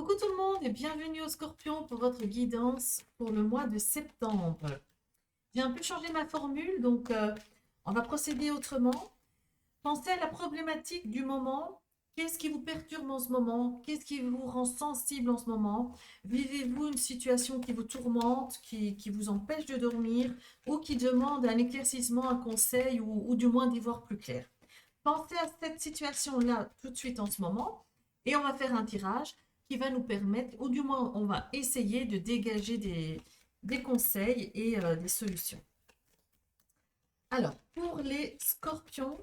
Coucou tout le monde et bienvenue au Scorpion pour votre guidance pour le mois de septembre. J'ai un peu changé ma formule, donc on va procéder autrement. Pensez à la problématique du moment. Qu'est-ce qui vous perturbe en ce moment? Qu'est-ce qui vous rend sensible en ce moment? Vivez-vous une situation qui vous tourmente, qui vous empêche de dormir ou qui demande un éclaircissement, un conseil ou du moins d'y voir plus clair? Pensez à cette situation-là tout de suite en ce moment et on va faire un tirage qui va nous permettre, ou du moins on va essayer de dégager des conseils et des solutions. Alors, pour les scorpions,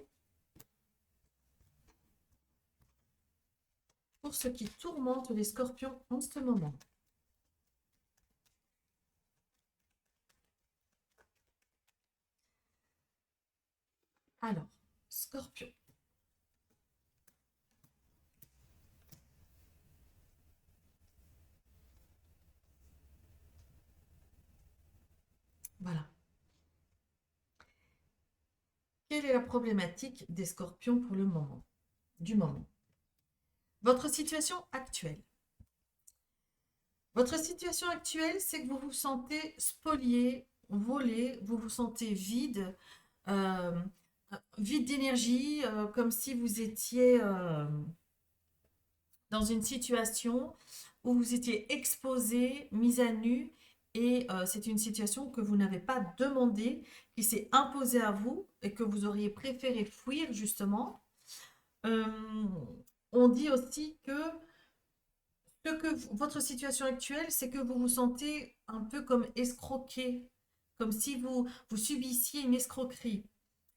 pour ceux qui tourmentent les scorpions en ce moment. Alors, scorpion. Voilà. Quelle est la problématique des scorpions pour le moment, du moment? Votre situation actuelle. Votre situation actuelle, c'est que vous vous sentez spolié, volé, vous vous sentez vide, euh, vide d'énergie, comme si vous étiez dans une situation où vous étiez exposé, mis à nu, et c'est une situation que vous n'avez pas demandé, qui s'est imposée à vous et que vous auriez préféré fuir justement. Euh, on dit aussi que votre situation actuelle, c'est que vous vous sentez un peu comme escroqué, comme si vous subissiez une escroquerie,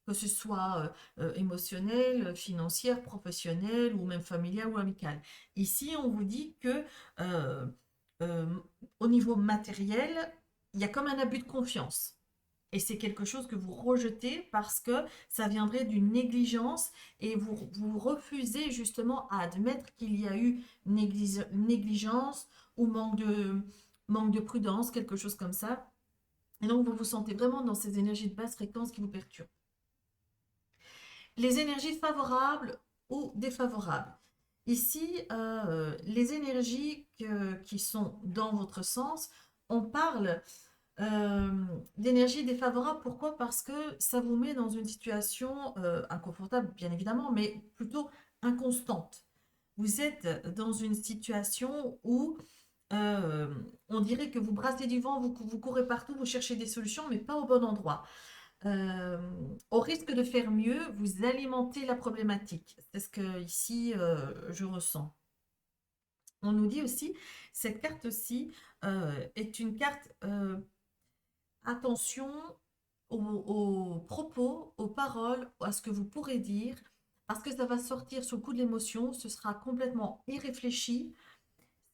que ce soit émotionnelle, financière, professionnelle ou même familiale ou amicale. Ici, on vous dit que euh, euh, au niveau matériel, il y a comme un abus de confiance. Et c'est quelque chose que vous rejetez parce que ça viendrait d'une négligence et vous refusez justement à admettre qu'il y a eu négligence ou manque de prudence, quelque chose comme ça. Et donc vous vous sentez vraiment dans ces énergies de basse fréquence qui vous perturbent. Les énergies favorables ou défavorables. Ici, les énergies qui sont dans votre sens, on parle euh, d'énergie défavorable. Pourquoi? Parce que ça vous met dans une situation inconfortable, bien évidemment, mais plutôt inconstante. Vous êtes dans une situation où euh, on dirait que vous brassez du vent, vous courez partout, vous cherchez des solutions, mais pas au bon endroit. Euh, au risque de faire mieux, vous alimentez la problématique. C'est ce que ici je ressens. On nous dit aussi, cette carte aussi est une carte attention aux propos, aux paroles, à ce que vous pourrez dire, parce que ça va sortir sous le coup de l'émotion, ce sera complètement irréfléchi,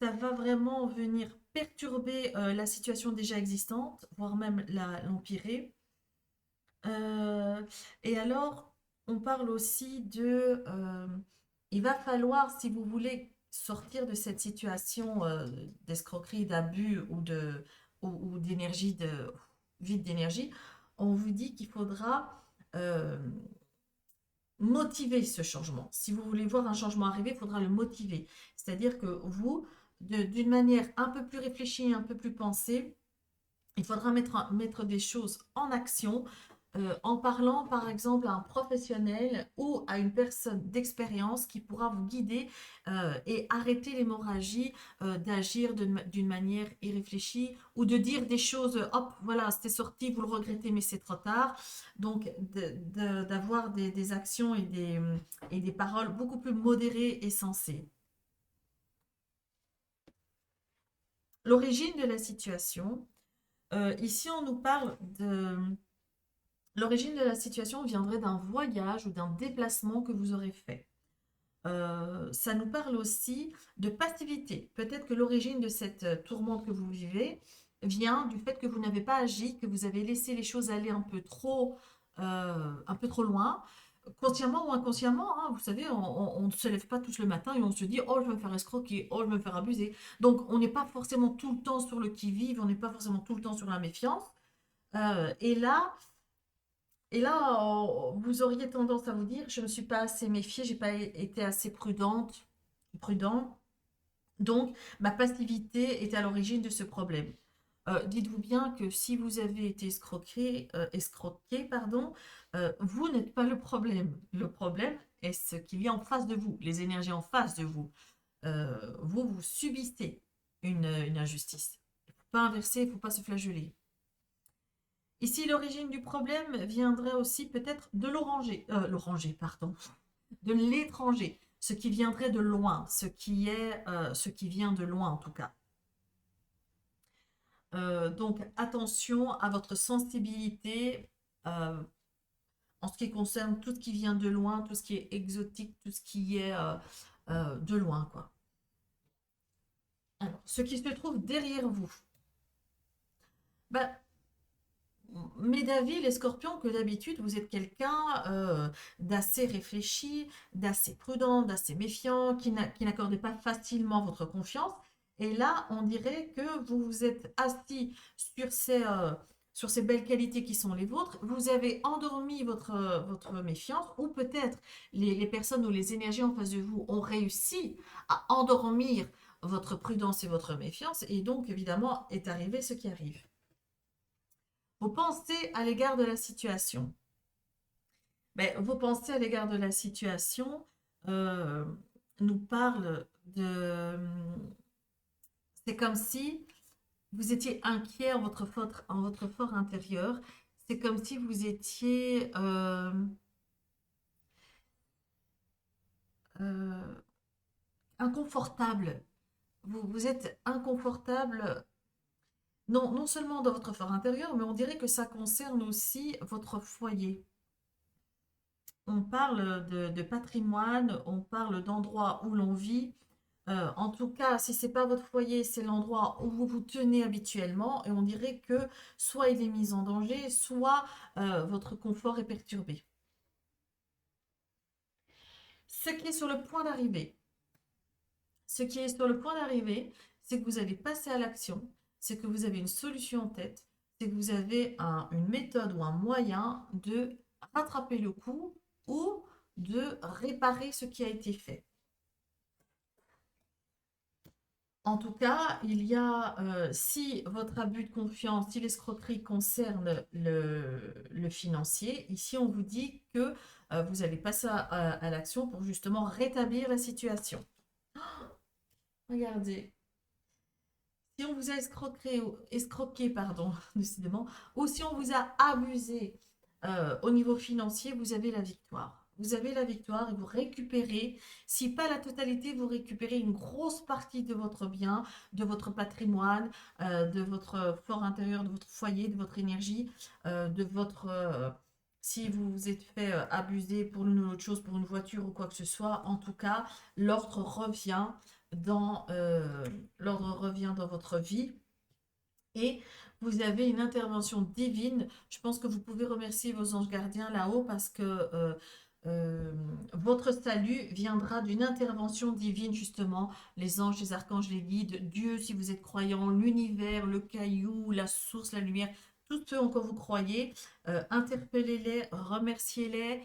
ça va vraiment venir perturber la situation déjà existante, voire même l'empirer. Euh, et alors, on parle aussi il va falloir, si vous voulez sortir de cette situation d'escroquerie, d'abus ou d'énergie, de vide d'énergie, on vous dit qu'il faudra euh, motiver ce changement. Si vous voulez voir un changement arriver, il faudra le motiver. C'est-à-dire que vous, d'une manière un peu plus réfléchie, un peu plus pensée, il faudra mettre des choses en action en parlant par exemple à un professionnel ou à une personne d'expérience qui pourra vous guider et arrêter l'hémorragie d'agir d'une manière irréfléchie ou de dire des choses, hop, voilà, c'était sorti, vous le regrettez, mais c'est trop tard. Donc d'avoir des actions et des paroles beaucoup plus modérées et sensées. L'origine de la situation. Ici, on nous parle de l'origine de la situation viendrait d'un voyage ou d'un déplacement que vous aurez fait. Ça nous parle aussi de passivité. Peut-être que l'origine de cette tourmente que vous vivez vient du fait que vous n'avez pas agi, que vous avez laissé les choses aller un peu trop loin, consciemment ou inconsciemment. Hein, vous savez, on ne se lève pas tous le matin et on se dit oh je vais me faire escroquer, oh je vais me faire abuser. Donc on n'est pas forcément tout le temps sur le qui-vive, on n'est pas forcément tout le temps sur la méfiance. Euh, et là, et là, vous auriez tendance à vous dire, je ne me suis pas assez méfiée, j'ai pas été assez prudente, prudent. Donc, ma passivité est à l'origine de ce problème. Dites-vous bien que si vous avez été escroqué, pardon, vous n'êtes pas le problème. Le problème est ce qu'il y a en face de vous, les énergies en face de vous. Vous subissez une injustice. Il ne faut pas inverser, il ne faut pas se flageller. Ici, l'origine du problème viendrait aussi peut-être de l'oranger, pardon, de l'étranger, ce qui viendrait de loin, ce qui vient de loin en tout cas. Donc attention à votre sensibilité euh, en ce qui concerne tout ce qui vient de loin, tout ce qui est exotique, tout ce qui est de loin, quoi. Alors, ce qui se trouve derrière vous. Ben, mais David, les scorpions, que d'habitude, vous êtes quelqu'un d'assez réfléchi, d'assez prudent, d'assez méfiant, qui n'accordez pas facilement votre confiance. Et là, on dirait que vous vous êtes assis sur ces belles qualités qui sont les vôtres. Vous avez endormi votre méfiance, ou peut-être les personnes ou les énergies en face de vous ont réussi à endormir votre prudence et votre méfiance. Et donc, évidemment, est arrivé ce qui arrive. Vos pensées à l'égard de la situation. Mais vos pensées à l'égard de la situation euh, nous parlent de... C'est comme si vous étiez inquiet en votre fort intérieur. C'est comme si vous étiez euh, inconfortable. Vous êtes inconfortable, non seulement dans votre fort intérieur, mais on dirait que ça concerne aussi votre foyer. On parle de patrimoine, on parle d'endroits où l'on vit. En tout cas, si c'est pas votre foyer, c'est l'endroit où vous vous tenez habituellement et on dirait que soit il est mis en danger, soit votre confort est perturbé. Ce qui est sur le point d'arriver, ce qui est sur le point d'arriver, c'est que vous allez passer à l'action, c'est que vous avez une solution en tête, c'est que vous avez une méthode ou un moyen de rattraper le coup ou de réparer ce qui a été fait. En tout cas, si votre abus de confiance, si l'escroquerie concerne le financier, ici on vous dit que vous allez passer à l'action pour justement rétablir la situation. Regardez, si on vous a escroqué, pardon, décidément, ou si on vous a abusé au niveau financier, vous avez la victoire. Vous avez la victoire et vous récupérez, si pas la totalité, vous récupérez une grosse partie de votre bien, de votre patrimoine, de votre fort intérieur, de votre foyer, de votre énergie, de votre... si vous vous êtes fait abuser pour l'une ou l'autre chose, pour une voiture ou quoi que ce soit, en tout cas, l'ordre revient dans, l'ordre revient dans votre vie et vous avez une intervention divine. Je pense que vous pouvez remercier vos anges gardiens là-haut parce que euh, votre salut viendra d'une intervention divine, justement. Les anges, les archanges, les guides, Dieu, si vous êtes croyant, l'univers, le caillou, la source, la lumière, tous ceux en quoi vous croyez, interpellez-les, remerciez-les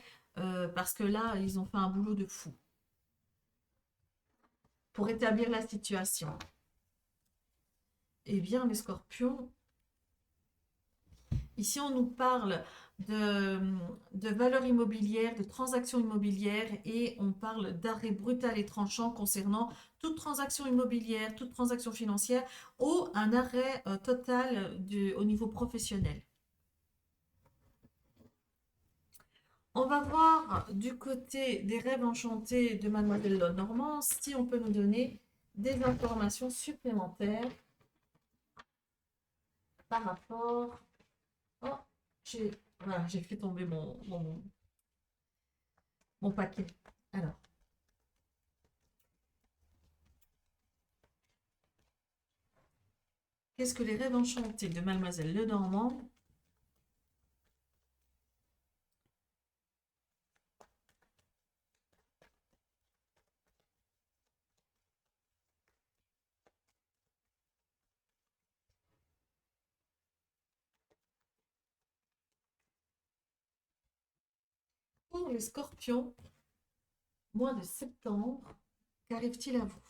parce que là, ils ont fait un boulot de fou pour établir la situation. Eh bien, les scorpions, ici on nous parle de, de valeurs immobilières, de transactions immobilières et on parle d'arrêt brutal et tranchant concernant toute transaction immobilière, toute transaction financière ou un arrêt total au niveau professionnel. On va voir du côté des rêves enchantés de Mademoiselle Lenormand si on peut nous donner des informations supplémentaires par rapport. Oh, voilà, j'ai fait tomber mon paquet. Alors, qu'est-ce que les rêves enchantés de Mademoiselle Lenormand pour les scorpions, mois de septembre, qu'arrive-t-il à vous?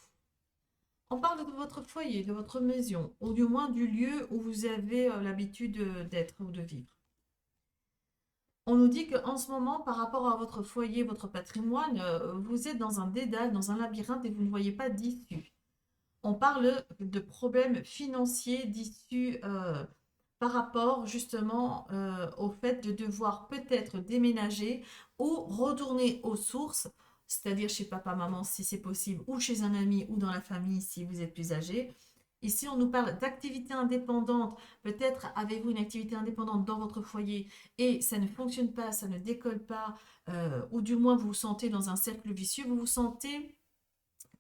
On parle de votre foyer, de votre maison, ou du moins du lieu où vous avez l'habitude d'être ou de vivre. On nous dit qu'en ce moment, par rapport à votre foyer, votre patrimoine, vous êtes dans un dédale, dans un labyrinthe et vous ne voyez pas d'issue. On parle de problèmes financiers d'issue par rapport justement au fait de devoir peut-être déménager ou retourner aux sources, c'est-à-dire chez papa, maman si c'est possible, ou chez un ami ou dans la famille si vous êtes plus âgé. Ici, on nous parle d'activité indépendante. Peut-être avez-vous une activité indépendante dans votre foyer et ça ne fonctionne pas, ça ne décolle pas, ou du moins vous vous sentez dans un cercle vicieux, vous vous sentez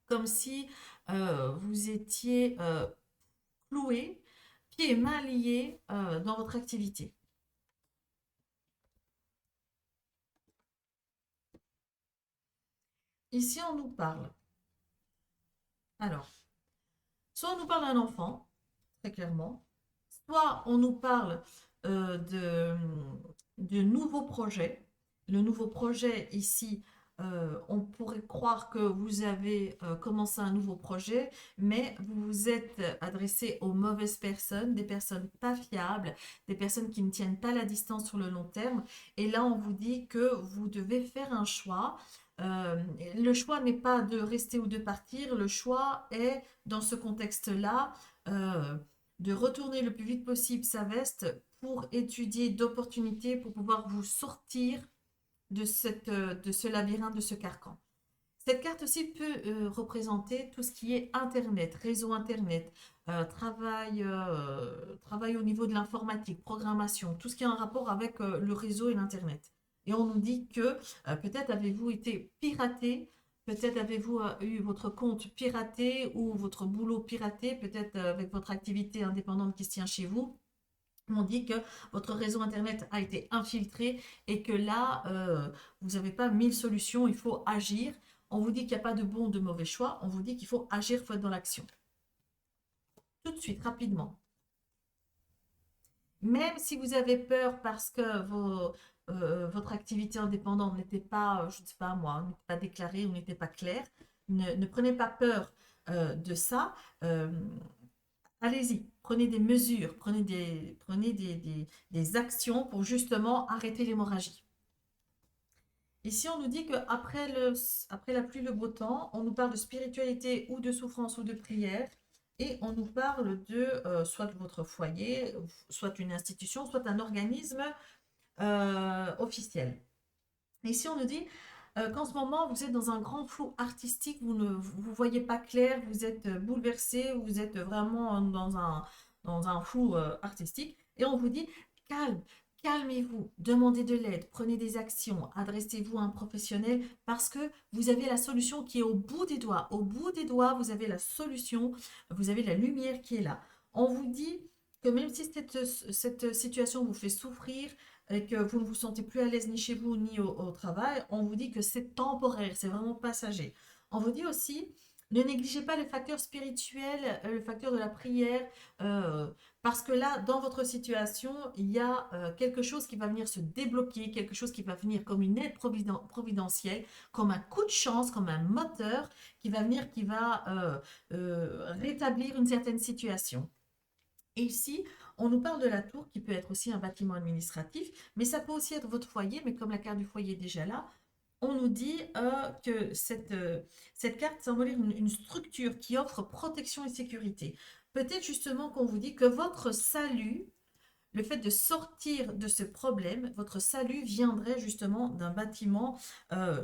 comme si vous étiez cloué, pieds et mains liés dans votre activité. Ici, on nous parle. Alors, soit on nous parle d'un enfant, très clairement, soit on nous parle de nouveaux projets. Le nouveau projet ici, on pourrait croire que vous avez commencé un nouveau projet, mais vous vous êtes adressé aux mauvaises personnes, des personnes pas fiables, des personnes qui ne tiennent pas la distance sur le long terme. Et là, on vous dit que vous devez faire un choix. Euh, le choix n'est pas de rester ou de partir, le choix est, dans ce contexte-là, euh, de retourner le plus vite possible sa veste pour étudier d'opportunités pour pouvoir vous sortir de ce labyrinthe, de ce carcan. Cette carte aussi peut représenter tout ce qui est Internet, réseau Internet, travail au niveau de l'informatique, programmation, tout ce qui est en rapport avec le réseau et l'Internet. Et on nous dit que peut-être avez-vous été piraté, peut-être avez-vous eu votre compte piraté ou votre boulot piraté, peut-être avec votre activité indépendante qui se tient chez vous. On dit que votre réseau Internet a été infiltré et que là, vous n'avez pas mille solutions, il faut agir. On vous dit qu'il n'y a pas de bon ou de mauvais choix, on vous dit qu'il faut agir, il faut être dans l'action. Tout de suite, rapidement. Même si vous avez peur parce que votre activité indépendante n'était pas, je ne sais pas moi, n'était pas déclarée ou n'était pas claire, ne prenez pas peur de ça. Euh, Allez-y, prenez des mesures, des actions pour justement arrêter l'hémorragie. Ici, on nous dit qu'après la pluie, le beau temps, on nous parle de spiritualité ou de souffrance ou de prière. Et on nous parle de soit de votre foyer, soit une institution, soit un organisme officiel. Ici, on nous dit qu'en ce moment, vous êtes dans un grand flou artistique, vous ne vous voyez pas clair, vous êtes bouleversé, vous êtes vraiment dans un flou artistique. Et on vous dit, calme, calmez-vous, demandez de l'aide, prenez des actions, adressez-vous à un professionnel parce que vous avez la solution qui est au bout des doigts. Au bout des doigts, vous avez la solution, vous avez la lumière qui est là. On vous dit que même si cette situation vous fait souffrir, et que vous ne vous sentez plus à l'aise ni chez vous ni au travail, on vous dit que c'est temporaire, c'est vraiment passager. On vous dit aussi, ne négligez pas le facteur spirituel, le facteur de la prière, euh, parce que là, dans votre situation, il y a quelque chose qui va venir se débloquer, quelque chose qui va venir comme une aide providentielle, comme un coup de chance, comme un moteur qui va venir, qui va rétablir une certaine situation. Et ici, on nous parle de la tour qui peut être aussi un bâtiment administratif, mais ça peut aussi être votre foyer, mais comme la carte du foyer est déjà là, on nous dit que cette carte symbolise une structure qui offre protection et sécurité. Peut-être justement qu'on vous dit que votre salut, le fait de sortir de ce problème, votre salut viendrait justement d'un bâtiment,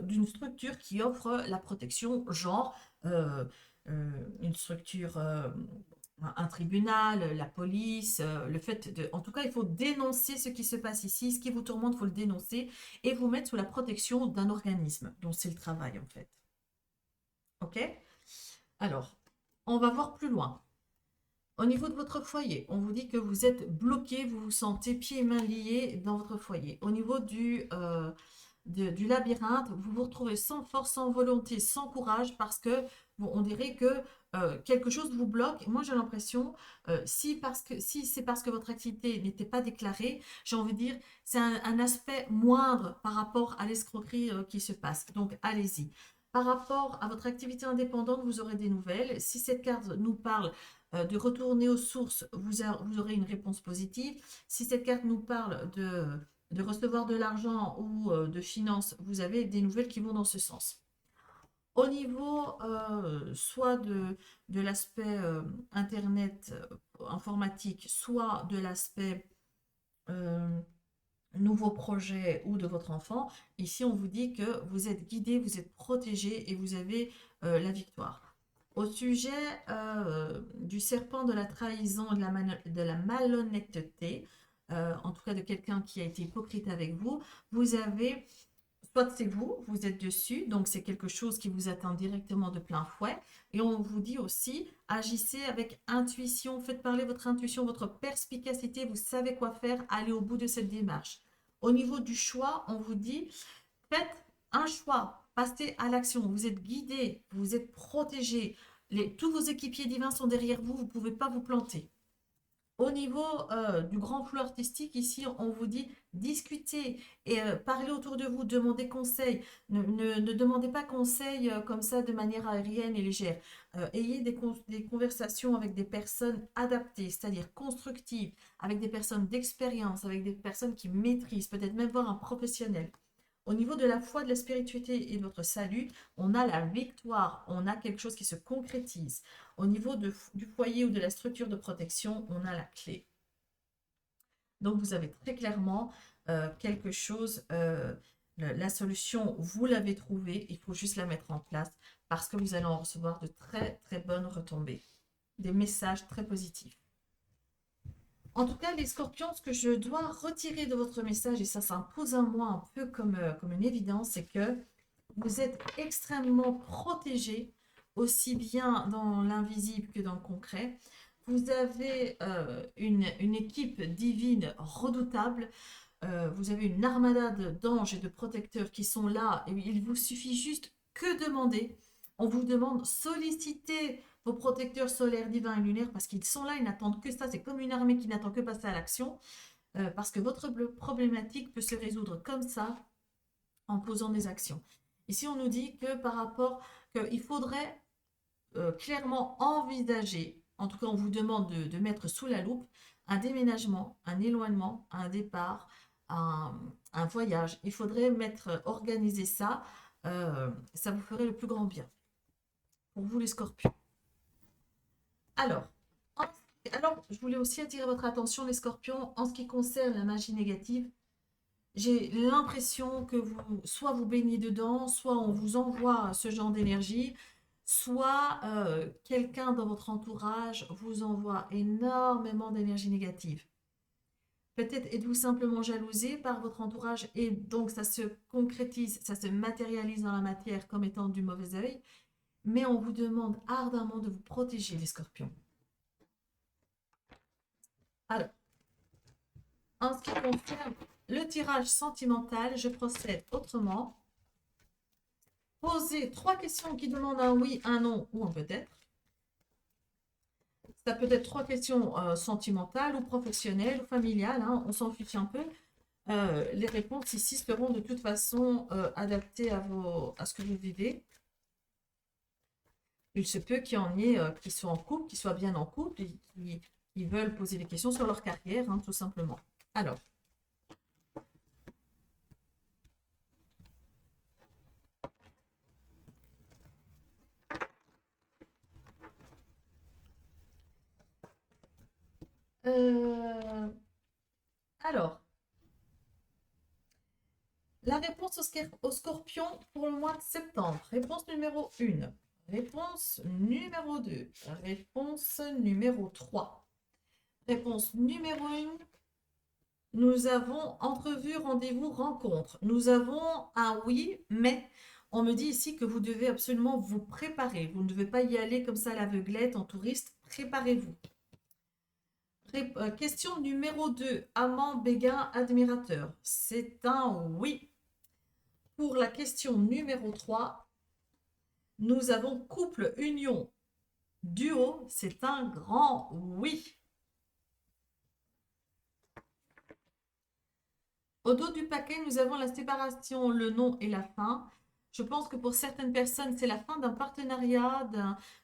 d'une structure qui offre la protection, genre euh, une structure un tribunal, la police, le fait de... En tout cas, il faut dénoncer ce qui se passe ici, ce qui vous tourmente, il faut le dénoncer et vous mettre sous la protection d'un organisme dont c'est le travail en fait. Ok? Alors, on va voir plus loin. Au niveau de votre foyer, on vous dit que vous êtes bloqué, vous vous sentez pieds et mains liés dans votre foyer. Au niveau du labyrinthe, vous vous retrouvez sans force, sans volonté, sans courage parce que bon, on dirait que quelque chose vous bloque. Moi, j'ai l'impression, si c'est parce que votre activité n'était pas déclarée, j'ai envie de dire, c'est un aspect moindre par rapport à l'escroquerie qui se passe. Donc, allez-y. Par rapport à votre activité indépendante, vous aurez des nouvelles. Si cette carte nous parle de retourner aux sources, vous aurez une réponse positive. Si cette carte nous parle de recevoir de l'argent ou de finances, vous avez des nouvelles qui vont dans ce sens. Au niveau soit de l'aspect Internet informatique, soit de l'aspect euh, nouveau projet ou de votre enfant, ici on vous dit que vous êtes guidé, vous êtes protégé et vous avez la victoire. Au sujet du serpent, de la trahison et de la malhonnêteté, en tout cas de quelqu'un qui a été hypocrite avec vous, vous avez, soit c'est vous, vous êtes dessus, donc c'est quelque chose qui vous atteint directement de plein fouet. Et on vous dit aussi, agissez avec intuition, faites parler votre intuition, votre perspicacité, vous savez quoi faire, allez au bout de cette démarche. Au niveau du choix, on vous dit, faites un choix, passez à l'action, vous êtes guidé, vous êtes protégé, tous vos équipiers divins sont derrière vous, vous ne pouvez pas vous planter. Au niveau du grand flou artistique, ici, on vous dit discutez et parlez autour de vous, demandez conseil. Ne demandez pas conseil comme ça de manière aérienne et légère. Ayez des conversations avec des personnes adaptées, c'est-à-dire constructives, avec des personnes d'expérience, avec des personnes qui maîtrisent, peut-être même voir un professionnel. Au niveau de la foi, de la spiritualité et de votre salut, on a la victoire, on a quelque chose qui se concrétise. Au niveau du foyer ou de la structure de protection, on a la clé. Donc, vous avez très clairement quelque chose, la solution, vous l'avez trouvée, il faut juste la mettre en place parce que vous allez en recevoir de très, très bonnes retombées, des messages très positifs. En tout cas, les scorpions, ce que je dois retirer de votre message, et ça s'impose à moi un peu comme une évidence, c'est que vous êtes extrêmement protégés, aussi bien dans l'invisible que dans le concret. Vous avez une équipe divine redoutable. Vous avez une armada d'anges et de protecteurs qui sont là. Et il vous suffit juste que demander. On vous demande solliciter vos protecteurs solaires, divins et lunaires parce qu'ils sont là, ils n'attendent que ça. C'est comme une armée qui n'attend que passer à l'action. Parce que votre problématique peut se résoudre comme ça en posant des actions. Ici, on nous dit que par rapport, qu'il faudrait clairement envisager, en tout cas, on vous demande de mettre sous la loupe un déménagement, un éloignement, un départ, un voyage. Il faudrait organiser ça. Ça vous ferait le plus grand bien. Pour vous, les scorpions. Alors, je voulais aussi attirer votre attention, les scorpions, en ce qui concerne la magie négative. J'ai l'impression que soit vous baignez dedans, soit on vous envoie ce genre d'énergie, soit quelqu'un dans votre entourage vous envoie énormément d'énergie négative. Peut-être êtes-vous simplement jalousé par votre entourage et donc ça se concrétise, ça se matérialise dans la matière comme étant du mauvais œil, mais on vous demande ardemment de vous protéger, les scorpions. Alors, en ce qui concerne le tirage sentimental, je procède autrement. Posez 3 questions qui demandent un oui, un non ou un peut-être. Ça peut être 3 questions sentimentales ou professionnelles ou familiales, hein, on s'en fiche un peu. Les réponses ici seront de toute façon adaptées à ce que vous vivez. Il se peut qu'il y en ait qui soient en couple, qui soient bien en couple et qui veulent poser des questions sur leur carrière, hein, tout simplement. Alors, euh, alors, la réponse au scorpion pour le mois de septembre. Réponse numéro 1. Réponse numéro 2. Réponse numéro 3. Réponse numéro 1. Nous avons entrevue, rendez-vous, rencontre. Nous avons un oui, mais on me dit ici que vous devez absolument vous préparer. Vous ne devez pas y aller comme ça à l'aveuglette en touriste. Préparez-vous. Question numéro 2. Amant, béguin, admirateur. C'est un oui. Pour la question numéro 3, nous avons couple, union, duo. C'est un grand oui. Au dos du paquet, nous avons la séparation, le non et la fin. Je pense que pour certaines personnes, c'est la fin d'un partenariat,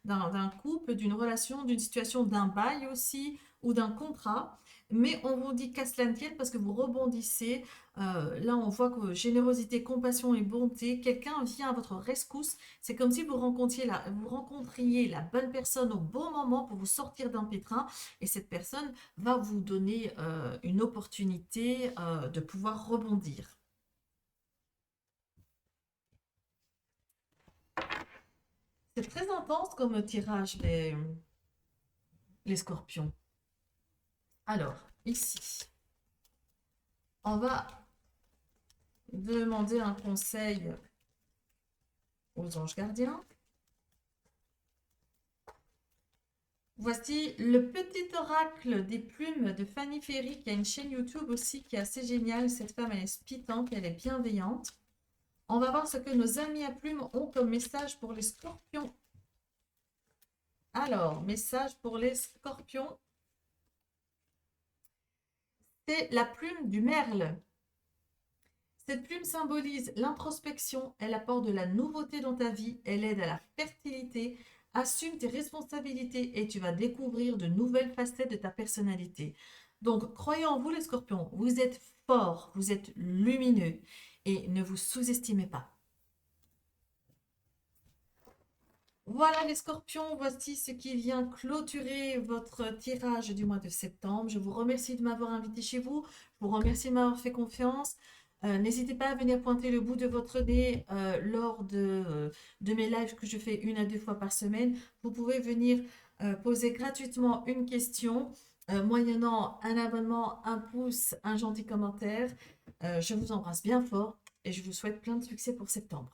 d'un couple, d'une relation, d'une situation, d'un bail aussi, ou d'un contrat. Mais on vous dit qu'à cela ne tienne parce que vous rebondissez. Là, on voit que générosité, compassion et bonté, quelqu'un vient à votre rescousse. C'est comme si vous rencontriez la bonne personne au bon moment pour vous sortir d'un pétrin. Et cette personne va vous donner une opportunité de pouvoir rebondir. C'est très intense comme tirage, les scorpions. Alors, ici, on va demander un conseil aux anges gardiens. Voici le petit oracle des plumes de Fanny Ferry, qui a une chaîne YouTube aussi qui est assez géniale. Cette femme, elle est spitante, elle est bienveillante. On va voir ce que nos amis à plumes ont comme message pour les scorpions. Alors, message pour les scorpions, c'est la plume du merle. Cette plume symbolise l'introspection, elle apporte de la nouveauté dans ta vie, elle aide à la fertilité, assume tes responsabilités et tu vas découvrir de nouvelles facettes de ta personnalité. Donc, croyez en vous les scorpions, vous êtes forts, vous êtes lumineux et ne vous sous-estimez pas. Voilà les scorpions, voici ce qui vient clôturer votre tirage du mois de septembre. Je vous remercie de m'avoir invité chez vous, je vous remercie de m'avoir fait confiance. N'hésitez pas à venir pointer le bout de votre nez lors de mes lives que je fais 1 à 2 fois par semaine. Vous pouvez venir poser gratuitement une question, moyennant un abonnement, un pouce, un gentil commentaire. Je vous embrasse bien fort et je vous souhaite plein de succès pour septembre.